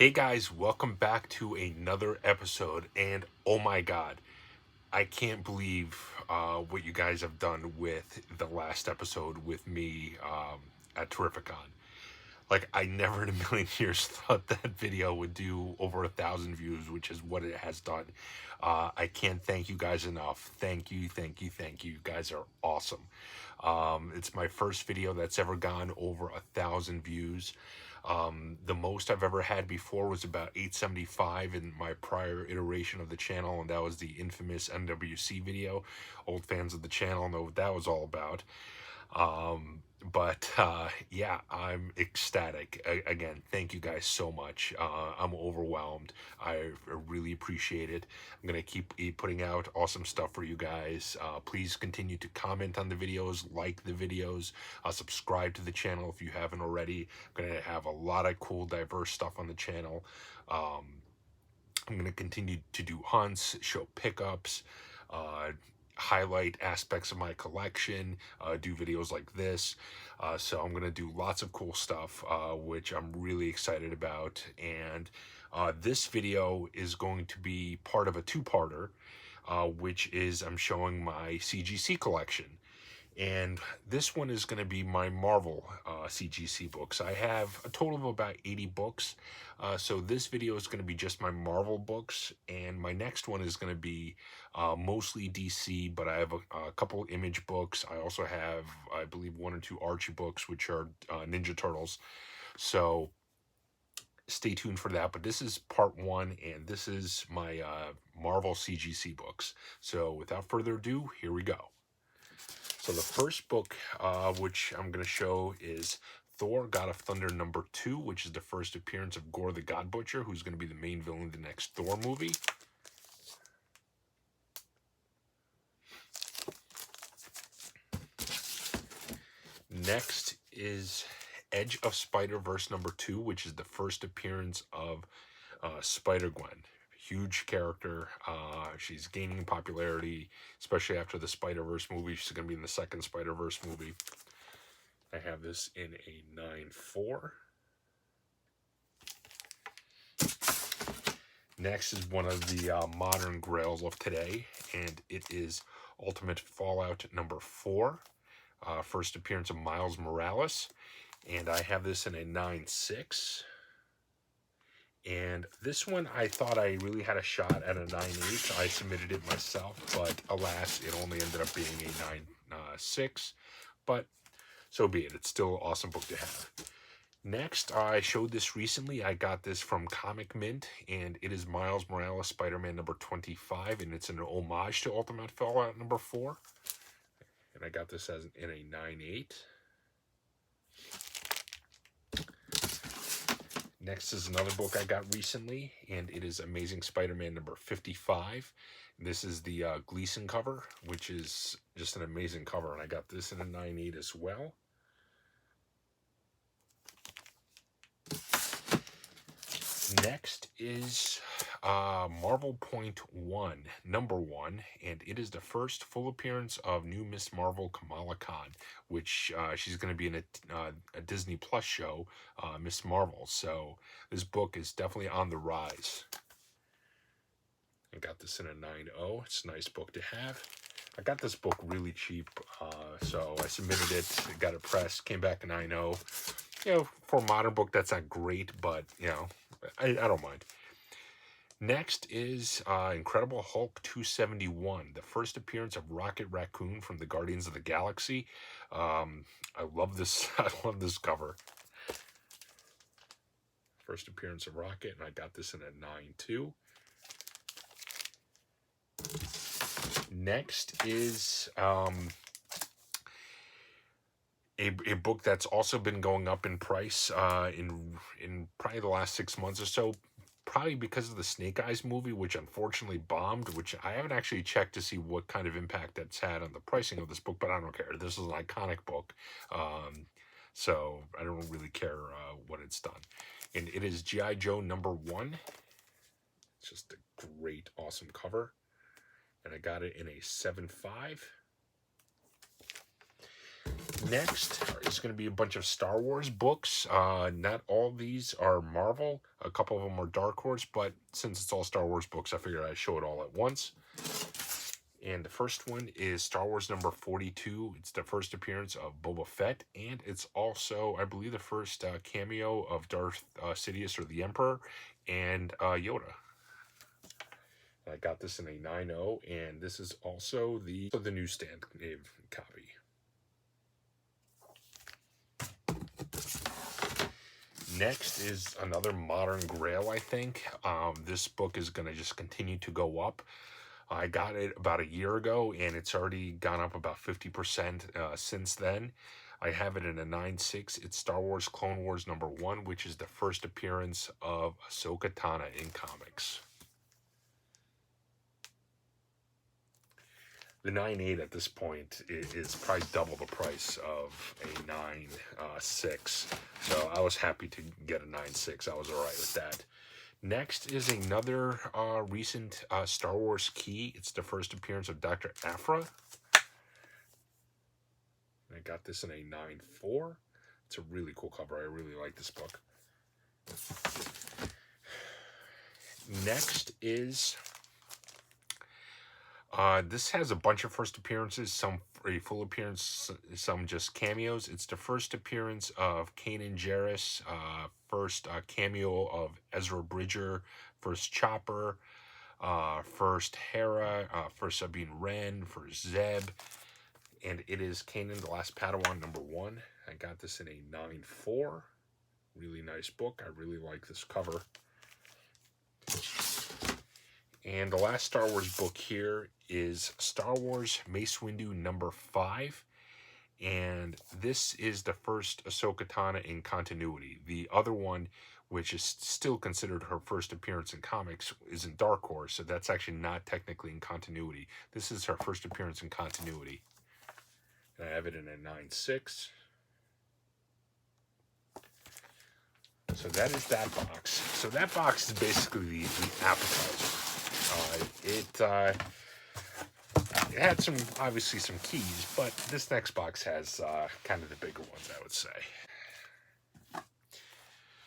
Hey guys, welcome back to another episode, and oh my god, I can't believe what you guys have done with the last episode with me at Terrificon. Like, I never in a million years thought that video would do over 1,000 views, which is what it has done. I can't thank you guys enough. Thank you, thank you, thank you. You guys are awesome. It's my first video that's ever gone over 1,000 views. The most I've ever had before was about 875 in my prior iteration of the channel, and that was the infamous MWC video. Old fans of the channel know what that was all about. Yeah, I'm ecstatic. Again, thank you guys so much. I'm overwhelmed. I really appreciate it. I'm gonna keep putting out awesome stuff for you guys. Please continue to comment on the videos, like the videos, subscribe to the channel if you haven't already. I'm gonna have a lot of cool, diverse stuff on the channel. I'm gonna continue to do hunts, show pickups, highlight aspects of my collection, do videos like this. So I'm going to do lots of cool stuff, which I'm really excited about. And this video is going to be part of a two-parter, which is I'm showing my CGC collection. And this one is going to be my Marvel CGC books. I have a total of about 80 books. So this video is going to be just my Marvel books. And my next one is going to be mostly DC, but I have a couple Image books. I also have, I believe, 1 or 2 Archie books, which are Ninja Turtles. So stay tuned for that. But this is part 1, and this is my Marvel CGC books. So without further ado, here we go. So the first book, which I'm going to show, is Thor, God of Thunder #2, which is the first appearance of Gore the God Butcher, who's going to be the main villain in the next Thor movie. Next is Edge of Spider-Verse #2, which is the first appearance of Spider-Gwen. Huge character. She's gaining popularity, especially after the Spider-Verse movie. She's going to be in the second Spider-Verse movie. I have this in a 9.4. Next is one of the modern grails of today, and it is Ultimate Fallout #4. First appearance of Miles Morales, and I have this in a 9.6. And this one, I thought I really had a shot at a 9.8. I submitted it myself, but alas, it only ended up being a 9.6. But so be it. It's still an awesome book to have. Next, I showed this recently. I got this from Comic Mint, and it is Miles Morales Spider-Man #25, and it's an homage to Ultimate Fallout #4. And I got this in a 9.8. Next is another book I got recently, and it is Amazing Spider-Man #55. This is the Gleason cover, which is just an amazing cover, and I got this in a 9.8 as well. Next is Marvel Point 1, #1, and it is the first full appearance of new Miss Marvel, Kamala Khan, which she's going to be in a Disney Plus show, Miss Marvel. So this book is definitely on the rise. I got this in a 9.0. It's a nice book to have. I got this book really cheap, so I submitted it, got it pressed, came back a 9.0. You know, for a modern book, that's not great, but, you know, I don't mind. Next is Incredible Hulk 271, the first appearance of Rocket Raccoon from the Guardians of the Galaxy. I love this. I love this cover. First appearance of Rocket, and I got this in a 9.2. Next is a book that's also been going up in price in probably the last 6 months or so, probably because of the Snake Eyes movie, which unfortunately bombed, which I haven't actually checked to see what kind of impact that's had on the pricing of this book, but I don't care. This is an iconic book, so I don't really care what it's done. And it is G.I. Joe #1. It's just a great, awesome cover. And I got it in a 7.5. Next is going to be a bunch of Star Wars books. Not all these are Marvel. A couple of them are Dark Horse, but since it's all Star Wars books, I figured I'd show it all at once. And the first one is Star Wars number 42. It's the first appearance of Boba Fett, and it's also, I believe, the first cameo of Darth Sidious or the Emperor and Yoda. I got this in a 9.0, and this is also the newsstand copy. Next is another Modern Grail, I think. This book is going to just continue to go up. I got it about a year ago, and it's already gone up about 50% since then. I have it in a 9.6. It's Star Wars Clone Wars number 1, which is the first appearance of Ahsoka Tano in comics. The 9.8 at this point is probably double the price of a 9.6. So I was happy to get a 9.6. I was all right with that. Next is another recent Star Wars key. It's the first appearance of Dr. Aphra. I got this in a 9.4. It's a really cool cover. I really like this book. Next is... this has a bunch of first appearances, some a full appearance, some just cameos. It's the first appearance of Kanan Jarrus, first cameo of Ezra Bridger, first Chopper, first Hera, first Sabine Wren, first Zeb, and it is Kanan the Last Padawan number 1. I got this in a 9.4. Really nice book. I really like this cover. And the last Star Wars book here is Star Wars Mace Windu number 5. And this is the first Ahsoka Tano in continuity. The other one, which is still considered her first appearance in comics, is in Dark Horse, so that's actually not technically in continuity. This is her first appearance in continuity. And I have it in a 9.6. So that is that box. So that box is basically the appetizer. It had obviously some keys, but this next box has kind of the bigger ones, I would say.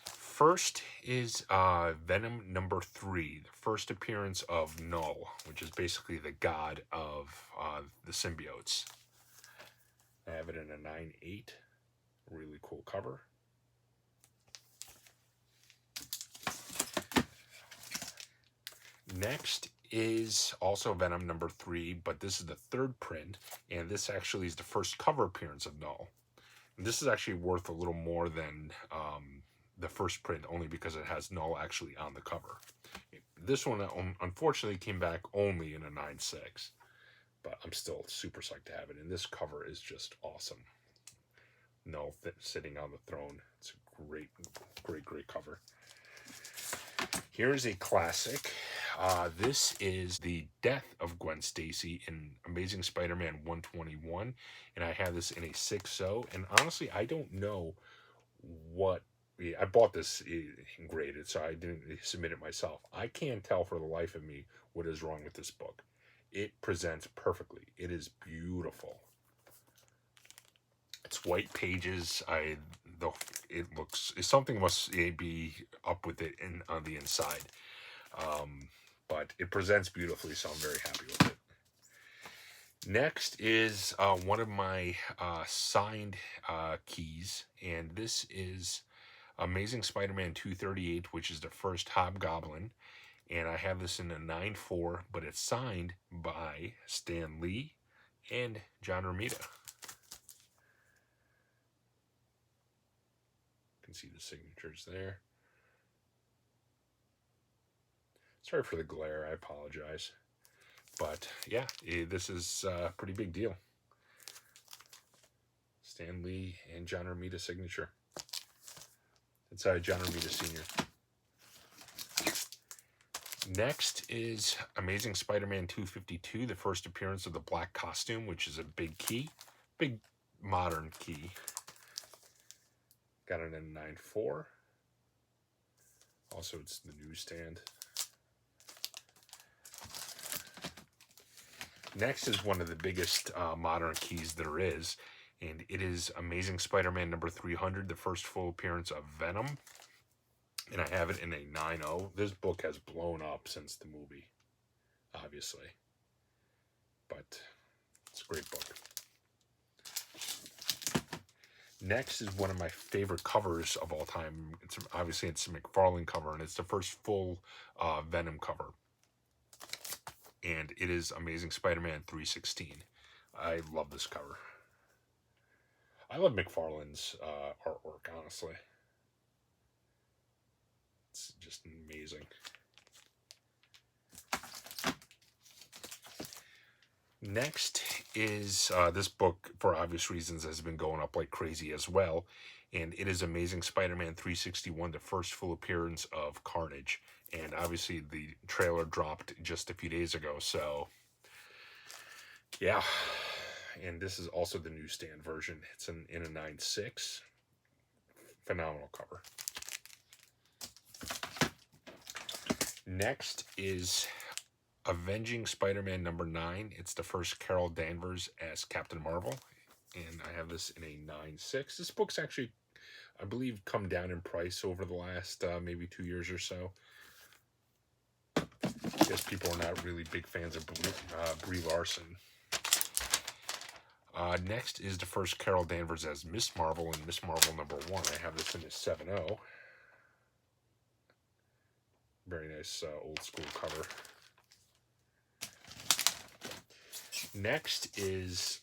First is Venom number 3, the first appearance of Null, which is basically the god of the symbiotes. I have it in a 9.8, really cool cover. Next is also Venom number 3, but this is the third print, and this actually is the first cover appearance of Null. And this is actually worth a little more than the first print, only because it has Null actually on the cover. This one, unfortunately, came back only in a 9.6, but I'm still super psyched to have it, and this cover is just awesome. Null sitting on the throne. It's a great, great, great cover. Here's a classic. This is the death of Gwen Stacy in Amazing Spider-Man 121, and I have this in a 6.0. And honestly, I don't know what... I bought this graded, so I didn't submit it myself. I can't tell for the life of me what is wrong with this book. It presents perfectly. It is beautiful. It's white pages. It looks... something must be up with it on the inside. But it presents beautifully, so I'm very happy with it. Next is one of my signed keys, and this is Amazing Spider-Man 238, which is the first Hobgoblin, and I have this in a 9.4, but it's signed by Stan Lee and John Romita. You can see the signatures there. Sorry for the glare, I apologize. But yeah, this is a pretty big deal. Stan Lee and John Romita signature. It's John Romita Sr. Next is Amazing Spider-Man 252, the first appearance of the black costume, which is a big key. Big modern key. Got it in 9.4. Also, it's the newsstand. Next is one of the biggest modern keys there is, and it is Amazing Spider-Man number 300, the first full appearance of Venom, and I have it in a 9.0. This book has blown up since the movie, obviously, but it's a great book. Next is one of my favorite covers of all time. It's obviously it's a McFarlane cover, and it's the first full Venom cover. And it is Amazing Spider-Man 316. I love this cover. I love McFarlane's artwork, honestly. It's just amazing. Next is this book, for obvious reasons, has been going up like crazy as well. And it is Amazing Spider-Man 361, the first full appearance of Carnage. And obviously the trailer dropped just a few days ago, so yeah. And this is also the newsstand version. It's in a 9.6. Phenomenal cover. Next is Avenging Spider-Man number 9. It's the first Carol Danvers as Captain Marvel. And I have this in a 9.6. This book's actually, I believe, come down in price over the last maybe 2 years or so. I guess people are not really big fans of Brie Larson. Next is the first Carol Danvers as Miss Marvel in Miss Marvel number 1. I have this in a 7.0. Very nice old school cover. Next is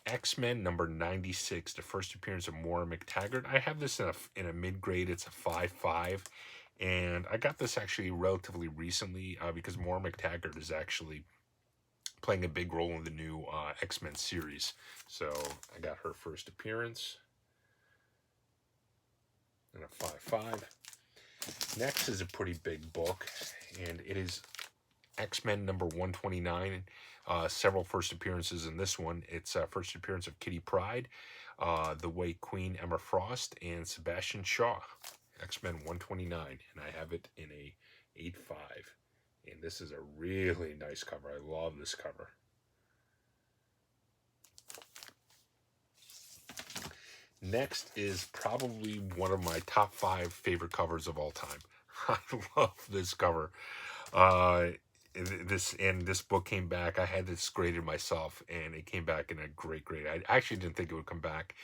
X-Men number 96, the first appearance of Moira McTaggart. I have this in a mid-grade. It's a 5.5. And I got this actually relatively recently because Moira McTaggart is actually playing a big role in the new X-Men series. So I got her first appearance in a 5.5. Next is a pretty big book, and it is X-Men number 129. Several first appearances in this one. It's first appearance of Kitty Pryde, the White Queen Emma Frost, and Sebastian Shaw. X-Men 129, and I have it in a 8.5. And this is a really nice cover. I love this cover. Next is probably one of my top 5 favorite covers of all time. I love this cover. This book came back. I had this graded myself, and it came back in a great grade. I actually didn't think it would come back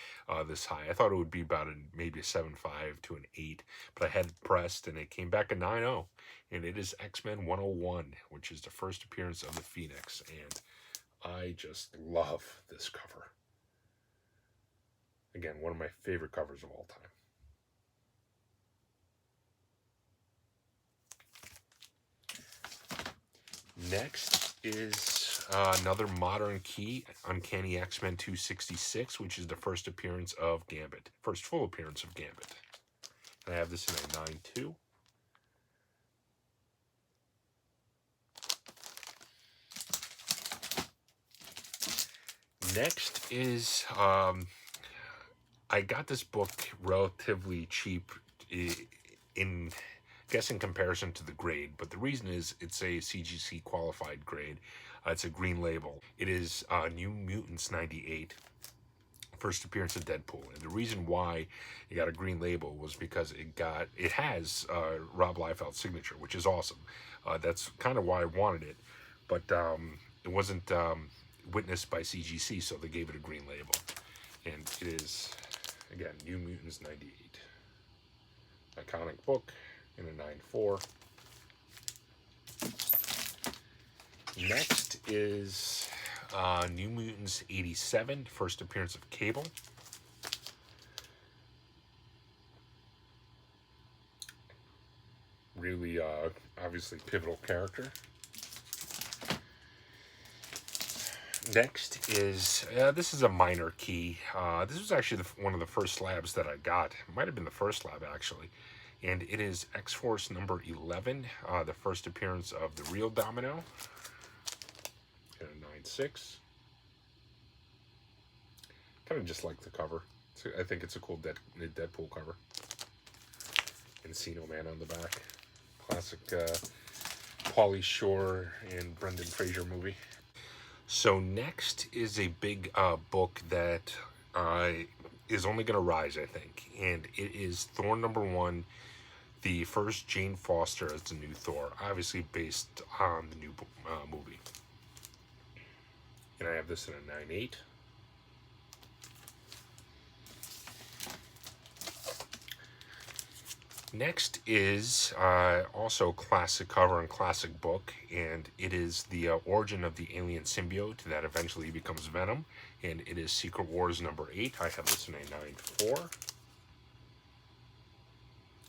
this high. I thought it would be about maybe a 7.5 to an 8, but I had it pressed, and it came back a 9.0. And it is X-Men 101, which is the first appearance of the Phoenix, and I just love this cover. Again, one of my favorite covers of all time. Next is another modern key, Uncanny X-Men 266, which is the first appearance of Gambit. First full appearance of Gambit. And I have this in a 9.2. Next is, I got this book relatively cheap in comparison to the grade, but the reason is it's a CGC qualified grade. It's a green label. It is New Mutants 98, first appearance of Deadpool. And the reason why it got a green label was because it has Rob Liefeld's signature, which is awesome. That's kind of why I wanted it, but it wasn't witnessed by CGC, so they gave it a green label. And it is, again, New Mutants 98. Iconic book in a 9.4. Next is New Mutants 87, first appearance of Cable. Really, obviously pivotal character. Next is, this is a minor key. This was actually one of the first slabs that I got. It might have been the first slab, actually. And it is X-Force number 11, the first appearance of the real Domino. And a 9.6. Kind of just like the cover. I think it's a cool Deadpool cover. Encino Man on the back. Classic Pauly Shore and Brendan Fraser movie. So next is a big book that is only going to rise, I think. And it is Thor #1, the first Jane Foster as the new Thor, obviously based on the new movie. And I have this in a 9/8. Next is also classic cover and classic book, and it is the origin of the alien symbiote that eventually becomes Venom, and it is Secret Wars #8. I have this in a 9/4.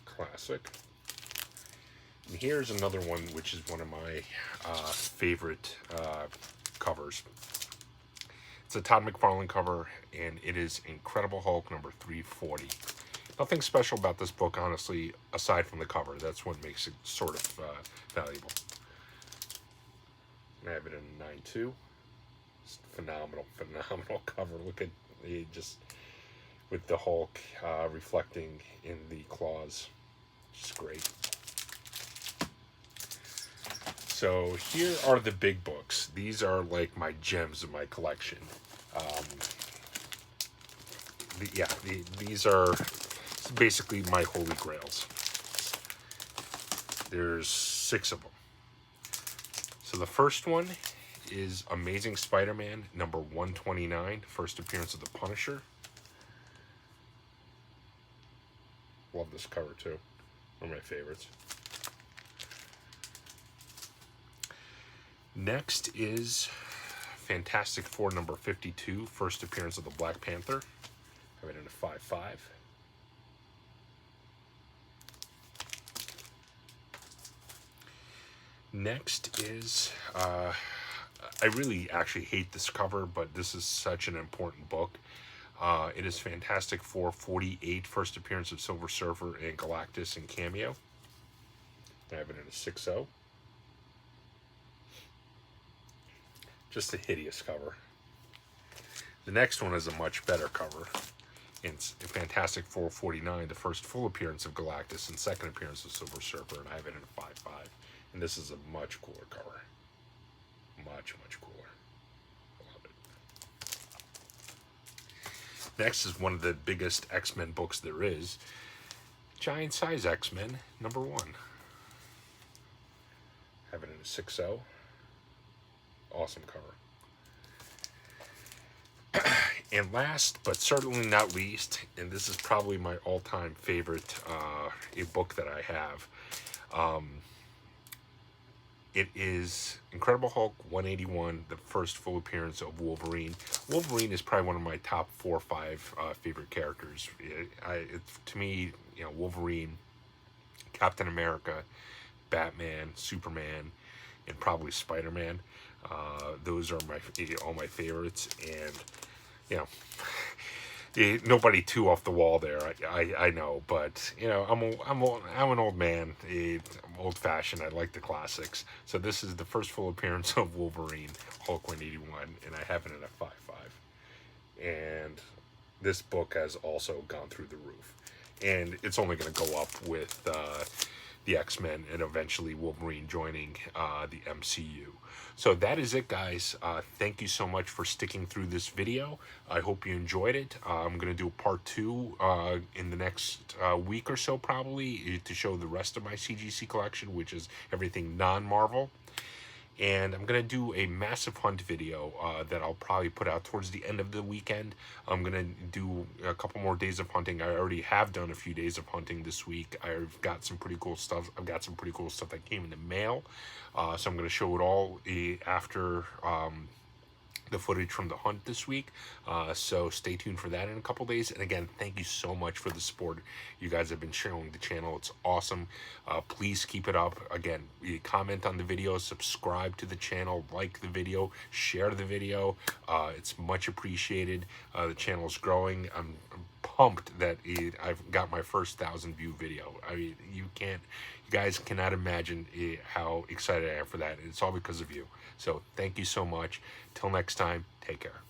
Classic. And here's another one, which is one of my favorite covers. It's a Todd McFarlane cover, and it is Incredible Hulk #340. Nothing special about this book, honestly, aside from the cover. That's what makes it sort of valuable. I have it in a 9/2. It's phenomenal cover. Look at it, just with the Hulk reflecting in the claws. It's great. So here are the big books. These are like my gems of my collection. These are basically my holy grails. There's 6 of them. So the first one is Amazing Spider-Man #129, first appearance of the Punisher. Love this cover too. One of my favorites. Next is Fantastic Four #52, first appearance of the Black Panther. I have it in a 5/5. Next is, I really actually hate this cover, but this is such an important book. It is Fantastic Four 48, first appearance of Silver Surfer and Galactus in Cameo. I have it in a 6/0. Just a hideous cover. The next one is a much better cover. It's Fantastic Four 49, the first full appearance of Galactus and second appearance of Silver Surfer, and I have it in a 5/5. And this is a much cooler cover. Much cooler. Love it. Next is one of the biggest X-Men books there is. Giant Size X-Men #1. Have it in a 6/0. Awesome cover. And last, but certainly not least, and this is probably my all-time favorite book that I have. It is Incredible Hulk 181, the first full appearance of Wolverine. Wolverine is probably one of my top 4 or 5 favorite characters. To me, Wolverine, Captain America, Batman, Superman, and probably Spider-Man. Those are all my favorites, and nobody too off the wall there. I know, but I'm an old man. I'm old-fashioned. I like the classics. So this is the first full appearance of Wolverine, Hulk 181, and I have it in a 5/5. And this book has also gone through the roof, and it's only going to go up with the X-Men and eventually Wolverine joining the MCU. So that is it, guys. Thank you so much for sticking through this video. I hope you enjoyed it. I'm going to do a part 2 in the next week or so, probably, to show the rest of my CGC collection, which is everything non-Marvel. And I'm going to do a massive hunt video that I'll probably put out towards the end of the weekend. I'm going to do a couple more days of hunting. I already have done a few days of hunting this week. I've got some pretty cool stuff. I've got some pretty cool stuff that came in the mail. So I'm going to show it all after the footage from the hunt this week. So stay tuned for that in a couple days. And again, thank you so much for the support you guys have been showing the channel. It's awesome. Please keep it up. Again, comment on the video, subscribe to the channel, like the video, share the video. It's much appreciated. The channel is growing. I'm pumped that I've got my first 1,000 view video. I mean, you guys cannot imagine how excited I am for that. It's all because of you. So thank you so much. Till next time, take care.